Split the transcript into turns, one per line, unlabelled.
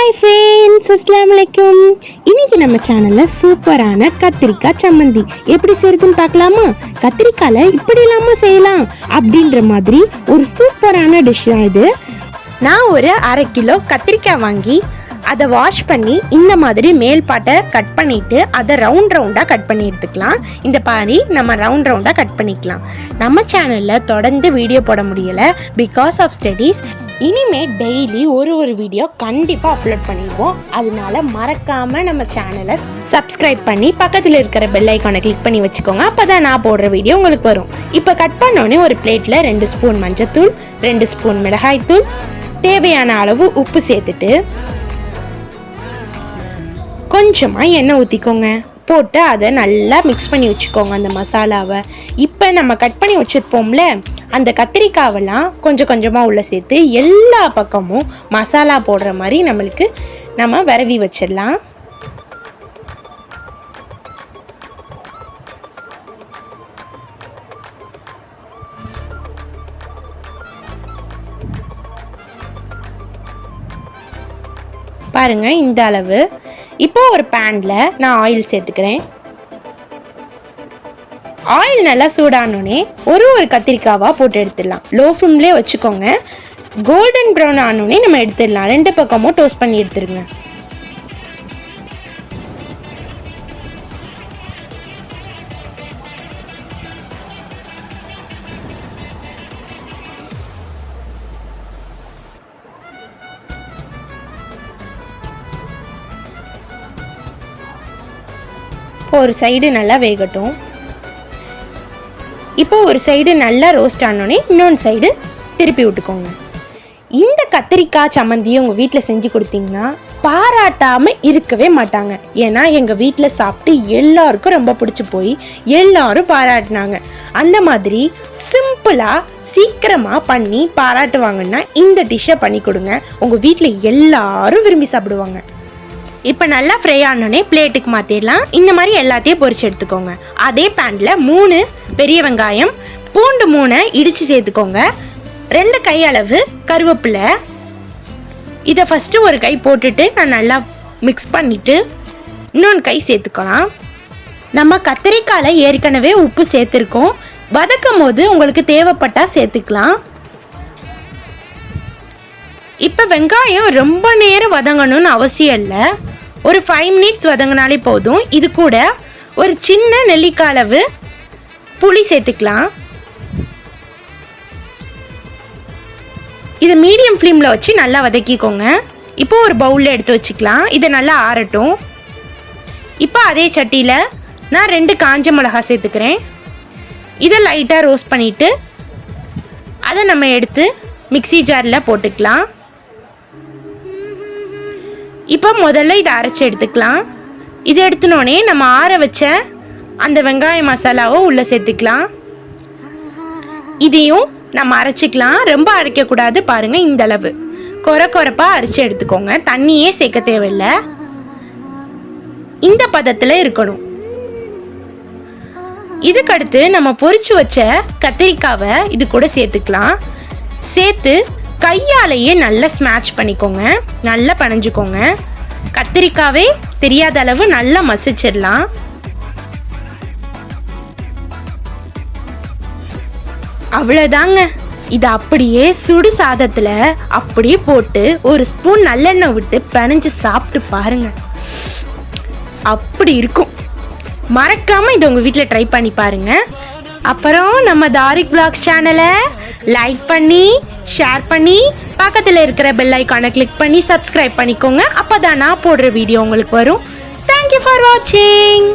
Hi friends, அஸ்ஸலாமு அலைக்கும். இன்னைக்கு நம்ம சேனலில் சூப்பரான கத்திரிக்காய் சம்மந்தி எப்படி செய்யறதுன்னு பார்க்கலாமா? கத்திரிக்காயில் இப்படி இல்லாமல் செய்யலாம் அப்படின்ற மாதிரி ஒரு சூப்பரான டிஷ் தான் இது. நான் ஒரு 1/2 கிலோ கத்திரிக்காய் வாங்கி அதை வாஷ் பண்ணி இந்த மாதிரி மேல் பாட்டை கட் பண்ணிவிட்டு அதை ரவுண்டாக கட் பண்ணி எடுத்துக்கலாம். இந்த பாரி நம்ம ரவுண்டாக கட் பண்ணிக்கலாம். நம்ம சேனலில் தொடர்ந்து வீடியோ போட முடியலை பிகாஸ் ஆஃப் ஸ்டடீஸ். இனிமேல் டெய்லி ஒரு வீடியோ கண்டிப்பாக அப்லோட் பண்ணிடுவோம். அதனால மறக்காமல் நம்ம சேனலை சப்ஸ்கிரைப் பண்ணி பக்கத்தில் இருக்கிற பெல் ஐக்கானை கிளிக் பண்ணி வச்சுக்கோங்க. அப்போ தான் நான் போடுற வீடியோ உங்களுக்கு வரும். இப்போ கட் பண்ணோடனே ஒரு பிளேட்டில் 2 ஸ்பூன் மஞ்சத்தூள், 2 ஸ்பூன் மிளகாய்த்தூள், தேவையான அளவு உப்பு சேர்த்துட்டு கொஞ்சமாக எண்ணெய் ஊற்றிக்கோங்க. போட்டு அதை நல்லா மிக்ஸ் பண்ணி வச்சுக்கோங்க அந்த மசாலாவை. இப்போ நம்ம கட் பண்ணி வச்சுருப்போம்ல அந்த கத்திரிக்காவெல்லாம் கொஞ்சம் கொஞ்சமாக உள்ளே சேர்த்து எல்லா பக்கமும் மசாலா போடுற மாதிரி நம்ம விரவி வச்சிடலாம். பாருங்கள் இந்த அளவு. இப்போ ஒரு பேனில் நான் ஆயில் சேர்த்துக்கிறேன். ஆயில் நல்லா சூடானோடனே ஒரு கத்திரிக்காவாக போட்டு எடுத்துடலாம். லோ ஃப்ளேம்லேயே வச்சுக்கோங்க. கோல்டன் ப்ரௌன் ஆனோடனே நம்ம எடுத்துடலாம். 2 பக்கமும் டோஸ்ட் பண்ணி எடுத்துருங்க. ஒரு சைடு நல்லா வேகட்டும். இப்போ ஒரு சைடு நல்லா ரோஸ்ட் ஆனோடனே இன்னொன்று சைடு திருப்பி விட்டுக்கோங்க. இந்த கத்திரிக்காய் சம்மந்தியை உங்கள் வீட்டில் செஞ்சு கொடுத்தீங்கன்னா பாராட்டாமல் இருக்கவே மாட்டாங்க. ஏன்னா எங்கள் வீட்டில் சாப்பிட்டு எல்லாருக்கும் ரொம்ப பிடிச்சி போய் எல்லாரும் பாராட்டினாங்க. அந்த மாதிரி சிம்பிளாக சீக்கிரமாக பண்ணி பாராட்டுவாங்கன்னா இந்த டிஷ்ஷை பண்ணி கொடுங்க. உங்கள் வீட்டில் எல்லாரும் விரும்பி சாப்பிடுவாங்க. இப்போ நல்லா ஃப்ரை ஆனோடனே பிளேட்டுக்கு மாற்றிடலாம். இந்த மாதிரி எல்லாத்தையும் பொரிச்சு எடுத்துக்கோங்க. அதே பேனில் 3 பெரிய வெங்காயம், பூண்டு 3 இடித்து சேர்த்துக்கோங்க. 2 கை அளவு கருவேப்பிலை. இதை ஃபஸ்ட்டு ஒரு கை போட்டுட்டு நான் நல்லா மிக்ஸ் பண்ணிவிட்டு இன்னொன்று கை சேர்த்துக்கலாம். நம்ம கத்திரிக்காயில் ஏற்கனவே உப்பு சேர்த்துருக்கோம். வதக்கும் போது உங்களுக்கு தேவைப்பட்டால் சேர்த்துக்கலாம். இப்போ வெங்காயம் ரொம்ப நேரம் வதங்கணும்னு அவசியம் இல்லை. ஒரு 5 மினிட்ஸ் வதங்கினாலே போதும். இது கூட ஒரு சின்ன நெல்லிக்காய் அளவு புளி சேர்த்துக்கலாம். இதை மீடியம் ஃப்ளேமில் வச்சு நல்லா வதக்கிக்கோங்க. இப்போ ஒரு பவுலில் எடுத்து வச்சுக்கலாம். இதை நல்லா ஆறட்டும். இப்போ அதே சட்டியில் நான் 2 காஞ்ச மிளகா சேர்த்துக்கிறேன். இதை லைட்டாக ரோஸ்ட் பண்ணிவிட்டு அதை நம்ம எடுத்து மிக்ஸி ஜாரில் போட்டுக்கலாம். இப்போ முதல்ல இதை அரைச்சி எடுத்துக்கலாம். இதை எடுத்துனோடனே நம்ம ஆற வச்ச அந்த வெங்காய மசாலாவை உள்ளே சேர்த்துக்கலாம். இதையும் நம்ம அரைச்சிக்கலாம். ரொம்ப அரைக்கக்கூடாது. பாருங்கள் இந்த அளவு கொரப்பாக அரைச்சி எடுத்துக்கோங்க. தண்ணியே சேர்க்க தேவையில்லை. இந்த பதத்தில் இருக்கணும். இதுக்கடுத்து நம்ம பொரிச்சு வச்ச கத்திரிக்காவை இது கூட சேர்த்துக்கலாம். சேர்த்து கையாலேயே நல்லா ஸ்மாஷ் பண்ணிக்கோங்க. நல்லா பனைஞ்சுக்கோங்க. கத்திரிக்காவே தெரியாத அளவு நல்லா மசிச்சிடலாம். அவ்வளோதாங்க. இதை அப்படியே சுடு சாதத்தில் அப்படியே போட்டு ஒரு ஸ்பூன் நல்லெண்ணெய் விட்டு பனைஞ்சு சாப்பிட்டு பாருங்க. அப்படி இருக்கும். மறக்காமல் இதை உங்கள் வீட்டில் ட்ரை பண்ணி பாருங்க. அப்புறம் நம்ம தாரிக் vlogs சேனலை லைக் பண்ணி ஷேர் பண்ணி பக்கத்தில் இருக்கிற பெல் ஐக்கானை கிளிக் பண்ணி சப்ஸ்கிரைப் பண்ணிக்கோங்க. அப்போ தான் நான் போடுற வீடியோ உங்களுக்கு வரும். தேங்க்யூ ஃபார் வாட்சிங்.